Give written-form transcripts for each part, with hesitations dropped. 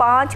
5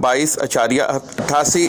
22.88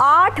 8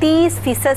30%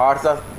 8-10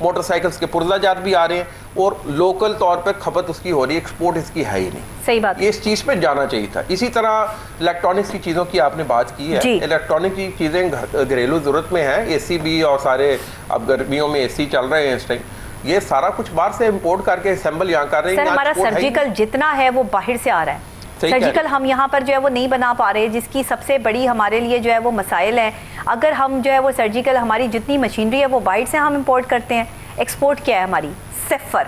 motor cycles کے پرزہ جات بھی آ رہے ہیں, اور لوکل طور پہ کھپت اس کی ہو رہی ہے, ایکسپورٹ اس کی ہے ہی نہیں. صحیح بات, یہ اس چیز پہ جانا چاہیے تھا. اسی طرح الیکٹرانکس کی چیزوں کی آپ نے بات کی ہے, الیکٹرانک کی چیزیں گھریلو ضرورت میں ہیں, اے سی بھی, اور سارے اب گرمیوں میں اے سی چل رہے ہیں اس ٹائم, یہ سارا کچھ باہر سے امپورٹ کر کے اسمبل یہاں کر رہے ہیں. سر ہمارا سرجیکل جتنا ہے وہ باہر سے آ رہا ہے, سرجیکل ہم یہاں پر جو ہے وہ نہیں بنا پا رہے, جس کی سب سے بڑی ہمارے لیے جو ہے وہ مسائل ہیں. اگر ہم جو ہے وہ سرجیکل ہماری جتنی مشینری ہے وہ باہر سے ہم امپورٹ کرتے ہیں, ایکسپورٹ کیا ہے ہماری صفر,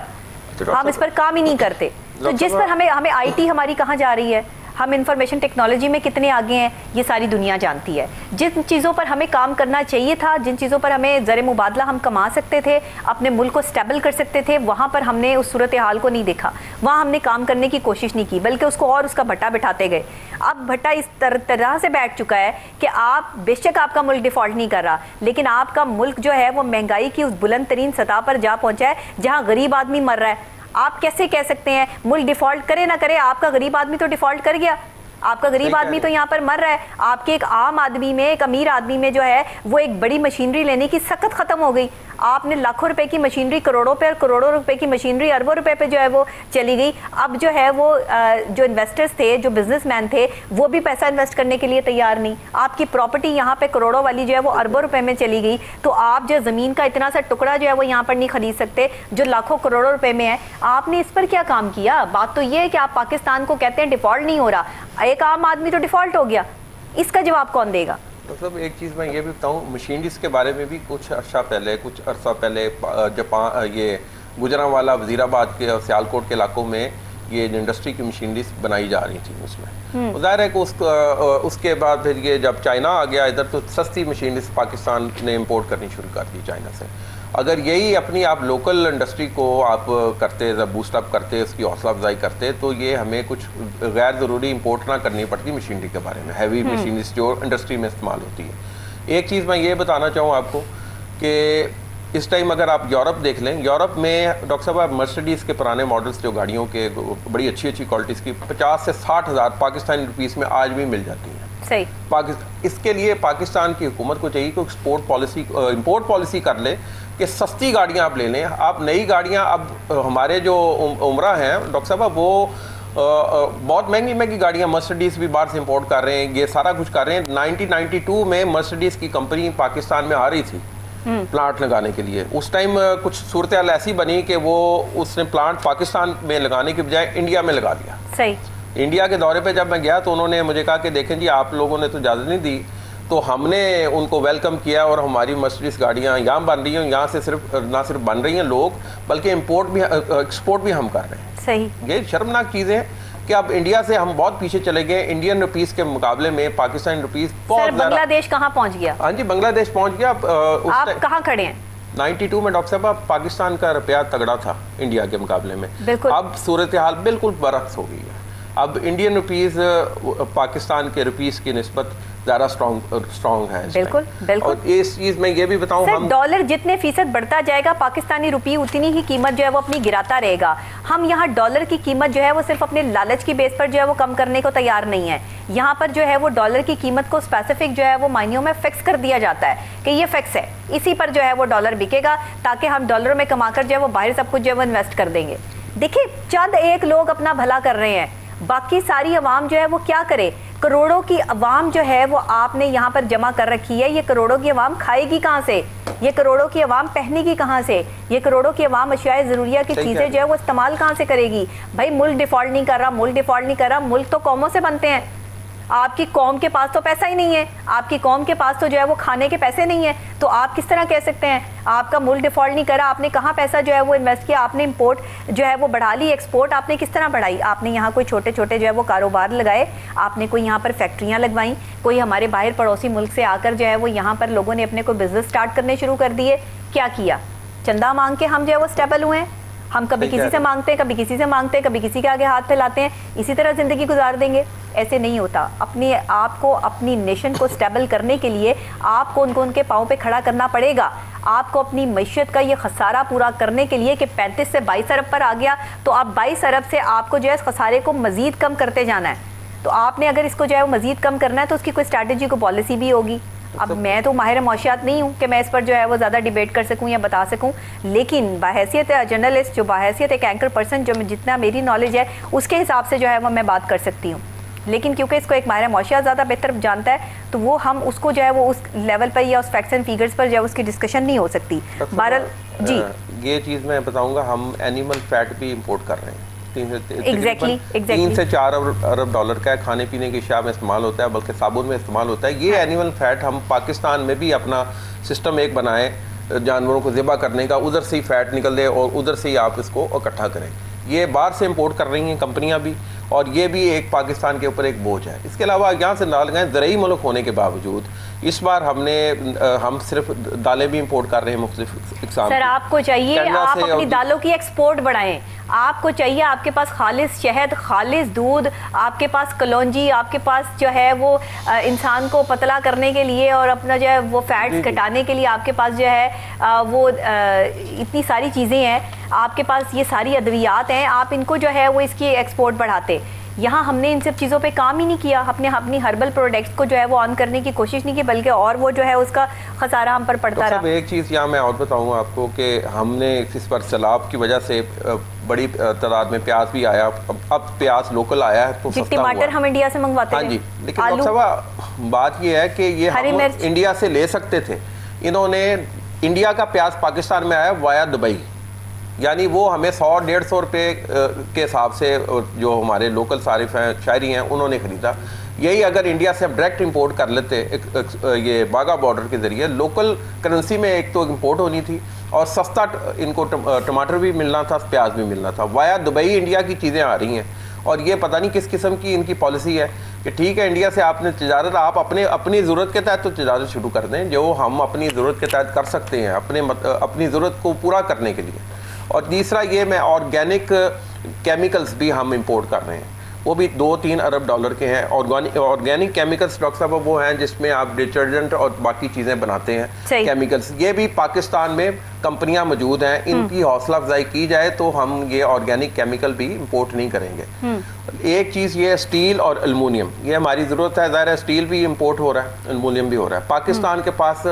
ہم اس پر کام ہی نہیں کرتے. تو جس پر ہمیں آئی ٹی ہماری کہاں جا رہی ہے, ہم انفارمیشن ٹیکنالوجی میں کتنے آگے ہیں, یہ ساری دنیا جانتی ہے. جن چیزوں پر ہمیں کام کرنا چاہیے تھا, جن چیزوں پر ہمیں زر مبادلہ ہم کما سکتے تھے, اپنے ملک کو سٹیبل کر سکتے تھے, وہاں پر ہم نے اس صورتحال کو نہیں دیکھا, وہاں ہم نے کام کرنے کی کوشش نہیں کی, بلکہ اس کو اور اس کا بھٹا بٹھاتے گئے. اب بھٹا اس طرح سے بیٹھ چکا ہے کہ آپ بے شک آپ کا ملک ڈیفالٹ نہیں کر رہا, لیکن آپ کا ملک جو ہے وہ مہنگائی کی اس بلند ترین سطح پر جا پہنچا ہے جہاں غریب آدمی مر رہا ہے. آپ کیسے کہہ سکتے ہیں ملک ڈیفالٹ کرے نہ کرے, آپ کا غریب آدمی تو ڈیفالٹ کر گیا, آپ کا غریب آدمی تو یہاں پر مر رہا ہے. آپ کے ایک عام آدمی میں, ایک امیر آدمی میں جو ہے وہ ایک بڑی مشینری لینے کی سخت ختم ہو گئی. آپ نے لاکھوں روپے کی مشینری, کروڑوں پہ, کروڑوں روپے کی مشینری اربوں روپے پہ جو ہے وہ چلی گئی. اب جو ہے وہ جو انویسٹرز تھے, جو بزنس مین تھے, وہ بھی پیسہ انویسٹ کرنے کے لیے تیار نہیں. آپ کی پراپرٹی یہاں پہ کروڑوں والی جو ہے وہ اربوں روپے میں چلی گئی. تو آپ جو زمین کا اتنا سا ٹکڑا جو ہے وہ یہاں پر نہیں خرید سکتے جو لاکھوں کروڑوں روپے میں ہے. آپ نے اس پر کیا کام کیا؟ بات تو یہ ہے کہ آپ پاکستان کو کہتے ہیں ڈیفالٹ نہیں ہو رہا, ایک عام آدمی تو ڈیفالٹ ہو گیا, اس کا جواب کون دے گا؟ مطلب ایک چیز میں یہ بھی بتاؤں, مشینریز کے بارے میں بھی کچھ عرصہ پہلے جاپان, یہ گجرانوالا, وزیر آباد کے اور سیالکوٹ کے علاقوں میں یہ انڈسٹری کی مشینریز بنائی جا رہی تھیں. اس میں ظاہر ہے کہ اس کے بعد پھر یہ جب چائنا آ گیا ادھر, تو سستی مشینریز پاکستان نے امپورٹ کرنی شروع کر دی چائنا سے. اگر یہی اپنی آپ لوکل انڈسٹری کو آپ کرتے, بوسٹ اپ کرتے, اس کی حوصلہ افزائی کرتے, تو یہ ہمیں کچھ غیر ضروری امپورٹ نہ کرنی پڑتی مشینری کے بارے میں, ہیوی مشینریز جو انڈسٹری میں استعمال ہوتی ہے. ایک چیز میں یہ بتانا چاہوں آپ کو کہ اس ٹائم اگر آپ یورپ دیکھ لیں, یورپ میں ڈاکٹر صاحب مرسڈیز کے پرانے ماڈلز جو گاڑیوں کے بڑی اچھی کوالٹیز کی 50 سے 60 ہزار پاکستانی روپیز میں آج بھی مل جاتی ہیں. صحیح. اس کے لیے پاکستان کی حکومت کو چاہیے کہ امپورٹ پالیسی کر لے کہ سستی گاڑیاں آپ لے لیں. آپ نئی گاڑیاں, اب ہمارے جو عمرہ ہیں ڈاکٹر صاحب, وہ بہت مہنگی گاڑیاں مرسڈیز بھی باہر سے امپورٹ کر رہے ہیں, یہ سارا کچھ کر رہے ہیں. 1992 میں مرسڈیز کی کمپنی پاکستان میں آ رہی تھی پلانٹ لگانے کے لیے. اس ٹائم کچھ صورتحال ایسی بنی کہ وہ اس نے پلانٹ پاکستان میں لگانے کے بجائے انڈیا میں لگا دیا. صحیح. انڈیا کے دورے پہ جب میں گیا تو انہوں نے مجھے کہا کہ دیکھیں جی, آپ لوگوں نے تو اجازت نہیں دی, تو ہم نے ان کو ویلکم کیا, اور ہماری مرسڈیز گاڑیاں یہاں بن رہی ہیں, یہاں سے نہ صرف بن رہی ہیں لوگ, بلکہ امپورٹ بھی, ایکسپورٹ بھی ہم کر رہے ہیں. صحیح. یہ شرمناک چیزیں کہ اب انڈیا سے ہم بہت پیچھے چلے گئے. انڈین روپیز کے مقابلے میں پاکستانی روپیز بہت زیادہ. بنگلہ دیش کہاں پہنچ گیا؟ ہاں جی, بنگلہ دیش پہنچ گیا. آپ کہاں کھڑے ہیں؟ 92 میں ڈاکٹر صاحب پاکستان کا روپیہ تگڑا تھا انڈیا کے مقابلے میں. اب صورتحال بالکل برعکس ہو گئی ہے. اب انڈین روپیز پاکستان کے روپیز کی نسبت زیادہ اسٹرانگ ہے. بالکل بالکل. اور اس چیز میں یہ بھی بتاؤں, ہم ڈالر جتنے فیصد بڑھتا جائے گا پاکستانی روپی اتنی ہی قیمت جو ہے وہ اپنی گراتا رہے گا. ہم یہاں ڈالر کی قیمت جو ہے وہ صرف اپنے لالچ کی بیس پر جو ہے وہ کم کرنے کو تیار نہیں ہے. یہاں پر جو ہے وہ ڈالر کی قیمت کو اسپیسیفک جو ہے وہ معنیوں میں فکس کر دیا جاتا ہے کہ یہ فکس ہے, اسی پر جو ہے وہ ڈالر بکے گا, تاکہ ہم ڈالروں میں کما کر جو ہے وہ باہر سب کچھ جو ہے وہ انویسٹ کر دیں گے. دیکھیں, چند ایک لوگ اپنا بھلا کر رہے ہیں, باقی ساری عوام جو ہے وہ کیا کرے؟ کروڑوں کی عوام جو ہے وہ آپ نے یہاں پر جمع کر رکھی ہے. یہ کروڑوں کی عوام کھائے گی کہاں سے؟ یہ کروڑوں کی عوام پہنے گی کہاں سے؟ یہ کروڑوں کی عوام اشیاء ضروریہ کی چیزیں جو ہے وہ استعمال کہاں سے کرے گی؟ بھائی ملک ڈیفالٹ نہیں کر رہا, ملک ڈیفالٹ نہیں کر رہا, ملک تو قوموں سے بنتے ہیں. آپ کی قوم کے پاس تو پیسہ ہی نہیں ہے, آپ کی قوم کے پاس تو جو ہے وہ کھانے کے پیسے نہیں ہیں, تو آپ کس طرح کہہ سکتے ہیں آپ کا ملک ڈیفالٹ نہیں کرا؟ آپ نے کہاں پیسہ جو ہے وہ انویسٹ کیا؟ آپ نے امپورٹ جو ہے وہ بڑھا لی, ایکسپورٹ آپ نے کس طرح بڑھائی؟ آپ نے یہاں کوئی چھوٹے چھوٹے جو ہے وہ کاروبار لگائے, آپ نے کوئی یہاں پر فیکٹریاں لگوائیں, کوئی ہمارے باہر پڑوسی ملک سے آ کر جو ہے وہ یہاں پر لوگوں نے اپنے کوئی بزنس سٹارٹ کرنے شروع کر دیے. کیا کیا؟ چندہ مانگ کے ہم جو ہے وہ اسٹیبل ہوئے ہیں. ہم کبھی کسی سے مانگتے ہیں, کبھی کسی سے مانگتے ہیں, کبھی کسی کے آگے ہاتھ پھیلاتے ہیں, اسی طرح زندگی گزار دیں گے. ایسے نہیں ہوتا. اپنے آپ کو, اپنی نیشن کو سٹیبل کرنے کے لیے آپ کو ان کے پاؤں پہ کھڑا کرنا پڑے گا. آپ کو اپنی معیشت کا یہ خسارہ پورا کرنے کے لیے کہ 35 سے 22 ارب پر آ گیا, تو اب 22 ارب سے آپ کو جو ہے اس خسارے کو مزید کم کرتے جانا ہے. تو آپ نے اگر اس کو جو ہے وہ مزید کم کرنا ہے تو اس کی کوئی اسٹریٹجی, کو پالیسی بھی ہوگی. اب میں تو ماہر معاشیات نہیں ہوں کہ میں اس پر جو ہے وہ زیادہ ڈیبیٹ کر سکوں یا بتا سکوں، لیکن بحیثیت جرنلسٹ، جو بحیثیت ایک اینکر پرسن، جو جتنا میری نالج ہے اس کے حساب سے جو ہے وہ میں بات کر سکتی ہوں. لیکن کیونکہ اس کو ایک ماہر معاشیات زیادہ بہتر جانتا ہے، تو وہ ہم اس کو جو ہے وہ اس لیول پر یا اس فیکٹس اینڈ فیگرز پر جو ہے اس کی ڈسکشن نہیں ہو سکتی. بہرحال جی یہ چیز میں بتاؤں گا، ہم اینیمل فیٹ بھی امپورٹ کر رہے ہیں. 3 سے 4 ارب ڈالر کا ہے، کھانے پینے کی اشیاء میں استعمال ہوتا ہے، بلکہ صابن میں استعمال ہوتا ہے. یہ اینیمل فیٹ ہم پاکستان میں بھی اپنا سسٹم ایک بنائیں جانوروں کو ذبح کرنے کا، ادھر سے ہی فیٹ نکل دے اور ادھر سے ہی آپ اس کو اکٹھا کریں. یہ باہر سے امپورٹ کر رہی ہیں کمپنیاں بھی، اور یہ بھی ایک پاکستان کے اوپر ایک بوجھ ہے. اس کے علاوہ یہاں سے ڈال گئے زرعی ملک ہونے کے باوجود اس بار ہم صرف دالیں بھی امپورٹ کر رہے ہیں مختلف اقسام. سر آپ کو چاہیے آپ اپنی دالوں کی ایکسپورٹ بڑھائیں. آپ کو چاہیے آپ کے پاس خالص شہد، خالص دودھ، آپ کے پاس کلونجی، آپ کے پاس جو ہے وہ انسان کو پتلا کرنے کے لیے اور اپنا جو ہے وہ فیٹس گھٹانے کے لیے آپ کے پاس جو ہے وہ اتنی ساری چیزیں ہیں، آپ کے پاس یہ ساری ادویات ہیں، آپ ان کو جو ہے وہ اس کی ایکسپورٹ بڑھاتے. یہاں ہم نے ان سب چیزوں پہ کام ہی نہیں کیا، اپنی ہربل پروڈکٹس کو جو ہے وہ آن کرنے کی کوشش نہیں کی، بلکہ اور وہ جو ہے اس کا خسارہ ہم پر پڑتا رہا. ایک چیز یہاں میں اور بتاؤں گا آپ کو کہ ہم نے اس پر سیلاب کی وجہ سے بڑی تعداد میں پیاز بھی آیا. اب پیاز لوکل آیا ہے تو سستا ہوا. ٹماٹر ہم انڈیا سے منگواتے ہیں. ہاں جی، لیکن ڈاکٹر صاحب بات یہ ہے کہ یہ ہم انڈیا سے لے سکتے تھے. انہوں نے انڈیا کا پیاز پاکستان میں آیا وایا دبئی، یعنی وہ ہمیں 100-150 روپے کے حساب سے جو ہمارے لوکل صارف ہیں، شہری ہیں، انہوں نے خریدا. یہی اگر انڈیا سے ہم ڈائریکٹ امپورٹ کر لیتے یہ باغا بارڈر کے ذریعے، لوکل کرنسی میں ایک تو امپورٹ ہونی تھی اور سستا ان کو ٹماٹر بھی ملنا تھا، پیاز بھی ملنا تھا. وایا دبئی انڈیا کی چیزیں آ رہی ہیں، اور یہ پتہ نہیں کس قسم کی ان کی پالیسی ہے کہ ٹھیک ہے انڈیا سے آپ نے تجارت، آپ اپنی ضرورت کے تحت تو تجارت شروع کر دیں جو ہم اپنی ضرورت کے تحت کر سکتے ہیں اپنی ضرورت کو پورا کرنے کے لیے. اور تیسرا یہ میں آرگینک کیمیکلز بھی ہم امپورٹ کر رہے ہیں، وہ بھی 2-3 ارب ڈالر کے ہیں. آرگینک کیمیکلز ڈاکٹر صاحب وہ ہیں جس میں آپ ڈٹرجنٹ اور باقی چیزیں بناتے ہیں کیمیکلز. یہ بھی پاکستان میں کمپنیاں موجود ہیں، ان کی حوصلہ افزائی کی جائے تو ہم یہ آرگینک کیمیکل بھی امپورٹ نہیں کریں گے. ایک چیز یہ اسٹیل اور المونیم، یہ ہماری ضرورت ہے. ظاہر ہے اسٹیل بھی امپورٹ ہو رہا ہے، المونیم بھی ہو رہا ہے. پاکستان کے پاس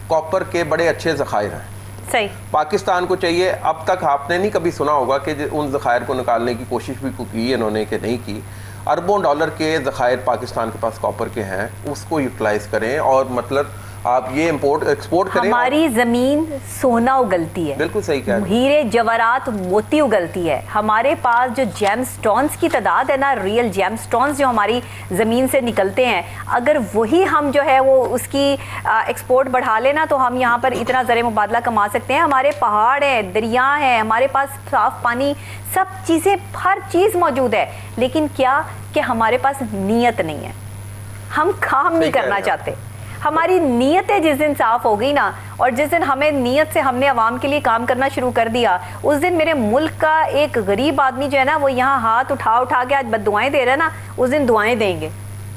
کاپر کے بڑے اچھے ذخائر ہیں. صحیح. پاکستان کو چاہیے، اب تک آپ نے نہیں کبھی سنا ہوگا کہ ان ذخائر کو نکالنے کی کوشش بھی کی انہوں نے کہ نہیں کی. اربوں ڈالر کے ذخائر پاکستان کے پاس کاپر کے ہیں، اس کو یوٹیلائز کریں اور مطلب آپ یہ ایکسپورٹ کریں. ہماری زمین سونا اگلتی ہے، بالکل صحیح کہہ رہے ہیں، ہیرے جواہرات موتی اگلتی ہے. ہمارے پاس جو جیم سٹونز کی تعداد ہے نا، ریئل جیم سٹونز جو ہماری زمین سے نکلتے ہیں، اگر وہی ہم جو ہے وہ اس کی ایکسپورٹ بڑھا لینا تو ہم یہاں پر اتنا زر مبادلہ کما سکتے ہیں. ہمارے پہاڑ ہیں، دریا ہیں، ہمارے پاس صاف پانی، سب چیزیں، ہر چیز موجود ہے. لیکن کیا کہ ہمارے پاس نیت نہیں ہے، ہم کام نہیں کرنا چاہتے. ہماری نیتیں جس دن صاف ہو گئی نا، اور جس دن ہمیں نیت سے ہم نے عوام کے لیے کام کرنا شروع کر دیا، اس دن میرے ملک کا ایک غریب آدمی جو ہے نا، وہ یہاں ہاتھ اٹھا کے آج بد دعائیں دے رہا ہے نا، اس دن دعائیں دیں گے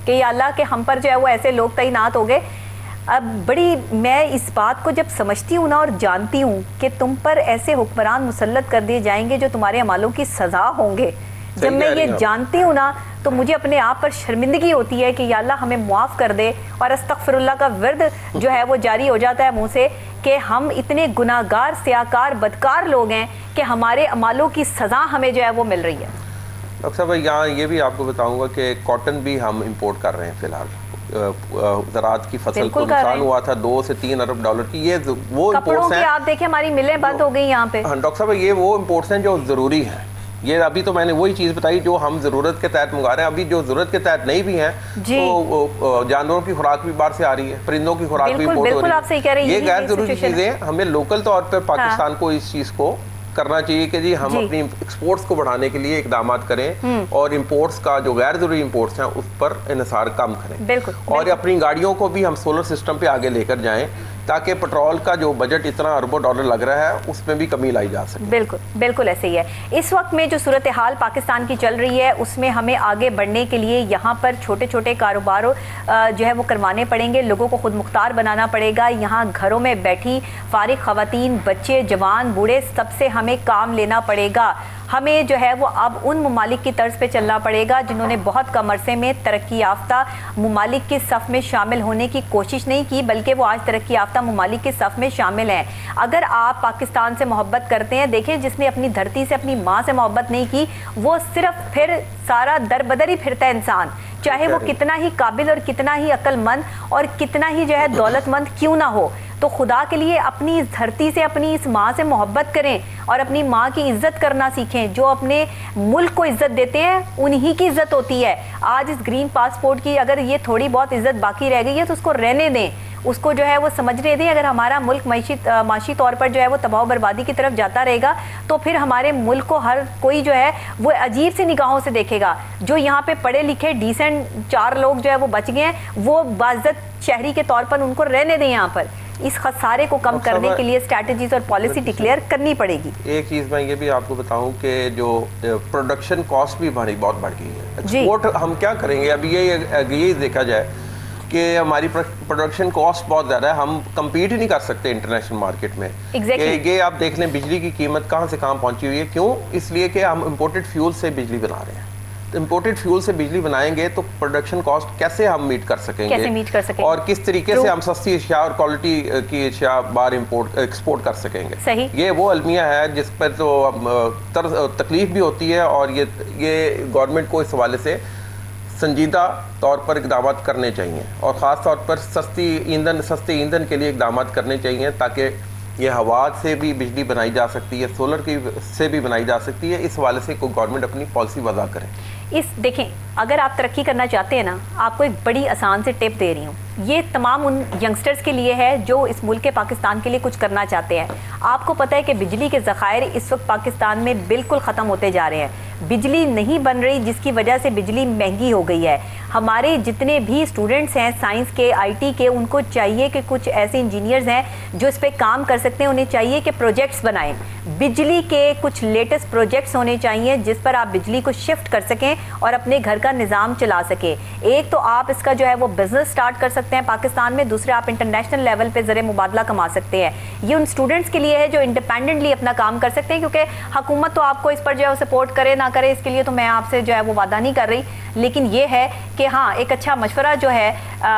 کہ یا اللہ کہ ہم پر جو ہے وہ ایسے لوگ تعینات ہو گئے. اب بڑی میں اس بات کو جب سمجھتی ہوں نا اور جانتی ہوں کہ تم پر ایسے حکمران مسلط کر دیے جائیں گے جو تمہارے اعمالوں کی سزا ہوں گے، جب میں یہ جانتی ہوں نا تو مجھے اپنے آپ پر شرمندگی ہوتی ہے کہ یا اللہ ہمیں معاف کر دے. اور استغفر اللہ کا ورد جو ہے وہ جاری ہو جاتا ہے منہ سے کہ ہم اتنے گناہگار، سیاکار، بدکار لوگ ہیں کہ ہمارے اعمالوں کی سزا ہمیں جو ہے وہ مل رہی ہے. ڈاکٹر صاحب یہاں یہ بھی آپ کو بتاؤں گا کہ کاٹن بھی ہم امپورٹ کر رہے ہیں. فی الحال زراعت کی فصل کو نقصان ہوا تھا 2 سے 3 ارب ڈالر کی. یہ وہ امپورٹس ہیں، آپ دیکھیں ہماری ملیں بند ہو گئی یہاں پہ. ڈاکٹر صاحب یہ وہ امپورٹس ہیں جو ضروری ہیں. یہ ابھی تو میں نے وہی چیز بتائی جو ہم ضرورت کے تحت منگا رہے ہیں. ابھی جو ضرورت کے تحت نہیں بھی ہیں تو جانوروں کی خوراک بھی باہر سے آ رہی ہے، پرندوں کی خوراک بھی امپورٹ ہو رہی ہے. یہ غیر ضروری چیزیں ہمیں لوکل طور پر پاکستان کو اس چیز کو کرنا چاہیے کہ جی ہم اپنی ایکسپورٹس کو بڑھانے کے لیے اقدامات کریں اور امپورٹس کا جو غیر ضروری امپورٹس ہیں اس پر انحصار کم کریں. اور اپنی گاڑیوں کو بھی ہم سولر سسٹم پہ آگے لے کر جائیں تاکہ پیٹرول کا جو بجٹ اتنا اربوں ڈالر لگ رہا ہے اس میں بھی کمی لائی جا سکے. بالکل بالکل ایسے ہی ہے. اس وقت میں جو صورتحال پاکستان کی چل رہی ہے اس میں ہمیں آگے بڑھنے کے لیے یہاں پر چھوٹے چھوٹے کاروبار جو ہے وہ کروانے پڑیں گے، لوگوں کو خود مختار بنانا پڑے گا. یہاں گھروں میں بیٹھی فارغ خواتین، بچے، جوان، بوڑھے، سب سے ہمیں کام لینا پڑے گا. ہمیں جو ہے وہ اب ان ممالک کی طرز پہ چلنا پڑے گا جنہوں نے بہت کم عرصے میں ترقی یافتہ ممالک کے صف میں شامل ہونے کی کوشش نہیں کی، بلکہ وہ آج ترقی یافتہ ممالک کے صف میں شامل ہیں۔ اگر آپ پاکستان سے محبت کرتے ہیں، دیکھیں جس نے اپنی دھرتی سے، اپنی ماں سے محبت نہیں کی، وہ صرف پھر سارا در بدر ہی پھرتا ہے انسان، چاہے وہ کتنا ہی قابل اور کتنا ہی عقل مند اور کتنا ہی جو ہے دولت مند کیوں نہ ہو۔ تو خدا کے لیے اپنی اس دھرتی سے، اپنی اس ماں سے محبت کریں اور اپنی ماں کی عزت کرنا سیکھیں۔ جو اپنے ملک کو عزت دیتے ہیں انہی کی عزت ہوتی ہے۔ آج اس گرین پاسپورٹ کی اگر یہ تھوڑی بہت عزت باقی رہ گئی ہے تو اس کو رہنے دیں، اس کو جو ہے وہ سمجھنے دیں۔ اگر ہمارا ملک معاشی طور پر جو ہے وہ تباہ و بربادی کی طرف جاتا رہے گا تو پھر ہمارے ملک کو ہر کوئی جو ہے وہ عجیب سی نگاہوں سے دیکھے گا۔ جو یہاں پہ پڑھے لکھے ڈیسنٹ 4 لوگ جو ہے وہ بچ گئے ہیں، وہ باعزت شہری کے طور پر ان کو رہنے دیں یہاں پر۔ اس خسارے کو کم کرنے کے لیے اسٹریٹجیز اور پالیسی ڈکلیئر کرنی پڑے گی۔ ایک چیز میں یہ بھی آپ کو بتاؤں کہ جو پروڈکشن کاسٹ بھی بہت بڑھ گئی ہے۔ ایکسپورٹ ہم کیا کریں گے؟ ابھی یہ دیکھا جائے کہ ہماری پروڈکشن کاسٹ بہت زیادہ ہے، ہم کمپیٹ ہی نہیں کر سکتے انٹرنیشنل مارکیٹ میں۔ یہ آپ دیکھ لیں بجلی کی قیمت کہاں سے کہاں پہنچی ہوئی ہے۔ کیوں؟ اس لیے کہ ہم امپورٹڈ فیول سے بجلی بنا رہے ہیں۔ امپورٹڈ فیول سے بجلی بنائیں گے تو پروڈکشن کاسٹ کیسے ہم میٹ کر سکیں گے، اور کس طریقے سے ہم سستی اشیاء اور کوالٹی کی اشیاء باہر ایکسپورٹ کر سکیں گے۔ یہ وہ المیہ ہے جس پر تو تکلیف بھی ہوتی ہے، اور یہ گورنمنٹ کو اس حوالے سے سنجیدہ طور پر اقدامات کرنے چاہیے، اور خاص طور پر سستے ایندھن کے لیے اقدامات کرنے چاہیے، تاکہ یہ ہوا سے بھی بجلی بنائی جا سکتی ہے، سولر کی سے بھی بنائی جا سکتی ہے۔ اس حوالے سے کوئی گورنمنٹ اپنی پالیسی وضع کرے۔ دیکھیں اگر آپ ترقی کرنا چاہتے ہیں نا، آپ کو ایک بڑی آسان سے ٹپ دے رہی ہوں، یہ تمام ان ینگسٹرز کے لیے ہے جو اس ملک کے پاکستان کے لیے کچھ کرنا چاہتے ہیں۔ آپ کو پتہ ہے کہ بجلی کے ذخائر اس وقت پاکستان میں بالکل ختم ہوتے جا رہے ہیں، بجلی نہیں بن رہی، جس کی وجہ سے بجلی مہنگی ہو گئی ہے۔ ہمارے جتنے بھی اسٹوڈنٹس ہیں سائنس کے، آئی ٹی کے، ان کو چاہیے کہ کچھ ایسے انجینئرز ہیں جو اس پہ کام کر سکتے ہیں، انہیں چاہیے کہ پروجیکٹس بنائیں، بجلی کے کچھ لیٹسٹ پروجیکٹس ہونے چاہیے جس پر آپ بجلی کو شفٹ کر سکیں اور اپنے گھر کا نظام چلا سکیں۔ ایک تو آپ اس کا جو ہے وہ بزنس سٹارٹ کر سکتے ہیں پاکستان میں، دوسرے آپ انٹرنیشنل لیول پہ زر مبادلہ کما سکتے ہیں۔ یہ ان اسٹوڈنٹس کے لیے ہے جو انڈیپینڈنٹلی اپنا کام کر سکتے ہیں، کیونکہ حکومت تو آپ کو اس پر جو ہے سپورٹ کرے نہ کرے، اس کے لیے تو میں آپ سے جو ہے وہ وعدہ نہیں کر رہی، لیکن یہ ہے کہ ہاں ایک اچھا مشورہ جو ہے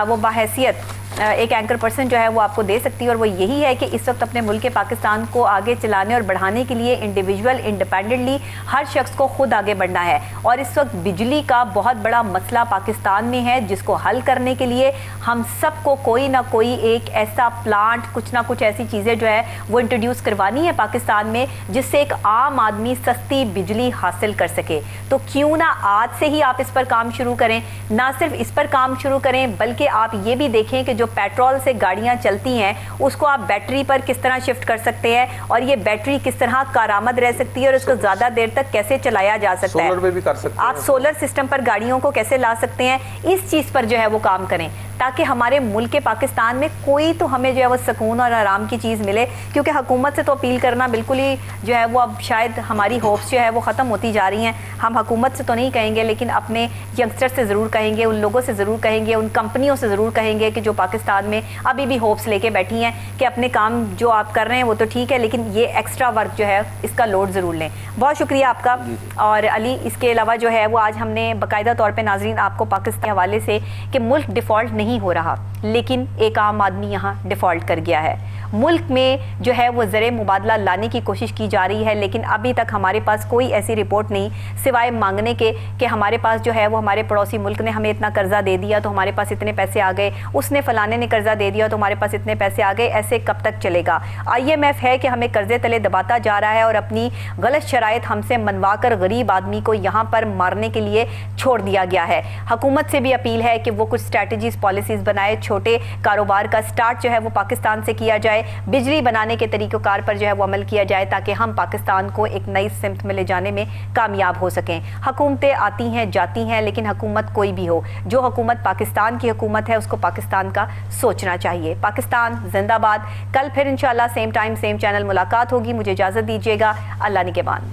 وہ بحیثیت ایک اینکر پرسن جو ہے وہ آپ کو دے سکتی ہے، اور وہ یہی ہے کہ اس وقت اپنے ملک پاکستان کو آگے چلانے اور بڑھانے کے لیے انڈیویجول انڈیپینڈنٹلی ہر شخص کو خود آگے بڑھنا ہے۔ اور اس وقت بجلی کا بہت بڑا مسئلہ پاکستان میں ہے جس کو حل کرنے کے لیے ہم سب کو کوئی نہ کوئی ایک ایسا پلانٹ، کچھ نہ کچھ ایسی چیزیں جو ہے وہ انٹروڈیوس کروانی ہے پاکستان میں، جس سے ایک عام آدمی سستی بجلی حاصل کر سکے۔ تو کیوں نہ آج سے ہی آپ اس پر کام شروع کریں، نہ صرف اس پر کام شروع کریں بلکہ آپ یہ بھی دیکھیں کہ جو پیٹرول سے گاڑیاں چلتی ہیں اس کو آپ بیٹری پر کس طرح شفٹ کر سکتے ہیں، اور یہ بیٹری کس طرح کارآمد رہ سکتی ہے اور اس کو زیادہ دیر تک کیسے چلایا جا سکتا ہے۔ سولر میں بھی کر سکتے ہیں، آپ سولر سسٹم پر گاڑیوں کو کیسے لا سکتے ہیں، اس چیز پر جو ہے وہ کام کریں تاکہ ہمارے ملک پاکستان میں کوئی تو ہمیں جو ہے وہ سکون اور آرام کی چیز ملے۔ کیونکہ حکومت سے تو اپیل کرنا بالکل ہی جو ہے وہ اب شاید ہماری ہوپس جو ہے وہ ختم ہوتی جا رہی ہیں۔ ہم حکومت سے تو نہیں کہیں گے لیکن اپنے ینگسٹر سے ضرور کہیں گے، ان لوگوں سے ضرور کہیں گے، ان کمپنیوں سے ضرور کہیں گے کہ جو پاکستان میں ابھی بھی ہوپس لے کے بیٹھی ہیں کہ اپنے کام جو آپ کر رہے ہیں وہ تو ٹھیک ہے، لیکن یہ ایکسٹرا ورک جو ہے اس کا لوڈ ضرور لیں۔ بہت شکریہ آپ کا۔ اور علی، اس کے علاوہ جو ہے وہ آج ہم نے باقاعدہ طور پہ ناظرین آپ کو پاکستان کے حوالے سے کہ ملک ڈیفالٹ نہیں ہو رہا لیکن ایک عام آدمی یہاں ڈیفالٹ کر گیا ہے، ملک میں جو ہے وہ زر مبادلہ لانے کی کوشش کی جا رہی ہے لیکن ابھی تک ہمارے پاس کوئی ایسی رپورٹ نہیں سوائے مانگنے کے کہ ہمارے پاس جو ہے وہ ہمارے پڑوسی ملک نے ہمیں اتنا قرضہ دے دیا تو ہمارے پاس اتنے پیسے آ گئے، اس نے فلانے نے قرضہ دے دیا تو ہمارے پاس اتنے پیسے آ گئے۔ ایسے کب تک چلے گا؟ IMF ہے کہ ہمیں قرضے تلے دباتا جا رہا ہے اور اپنی غلط شرائط ہم سے منوا کر غریب آدمی کو یہاں پر مارنے کے لیے چھوڑ دیا گیا ہے۔ حکومت سے بھی اپیل ہے کہ وہ کچھ اسٹریٹجیز پالیسیز بنائے، چھوٹے کاروبار کا سٹارٹ جو ہے وہ پاکستان سے کیا جائے، بجلی بنانے کے طریقہ کار پر جو ہے وہ عمل کیا جائے تاکہ ہم پاکستان کو ایک نئی سمت میں لے جانے میں کامیاب ہو سکیں۔ حکومتیں آتی ہیں جاتی ہیں لیکن حکومت کوئی بھی ہو، جو حکومت پاکستان کی حکومت ہے اس کو پاکستان کا سوچنا چاہیے۔ پاکستان زندہ باد۔ کل پھر انشاءاللہ سیم ٹائم سیم چینل ملاقات ہوگی۔ مجھے اجازت دیجیے گا۔ اللہ نگہبان۔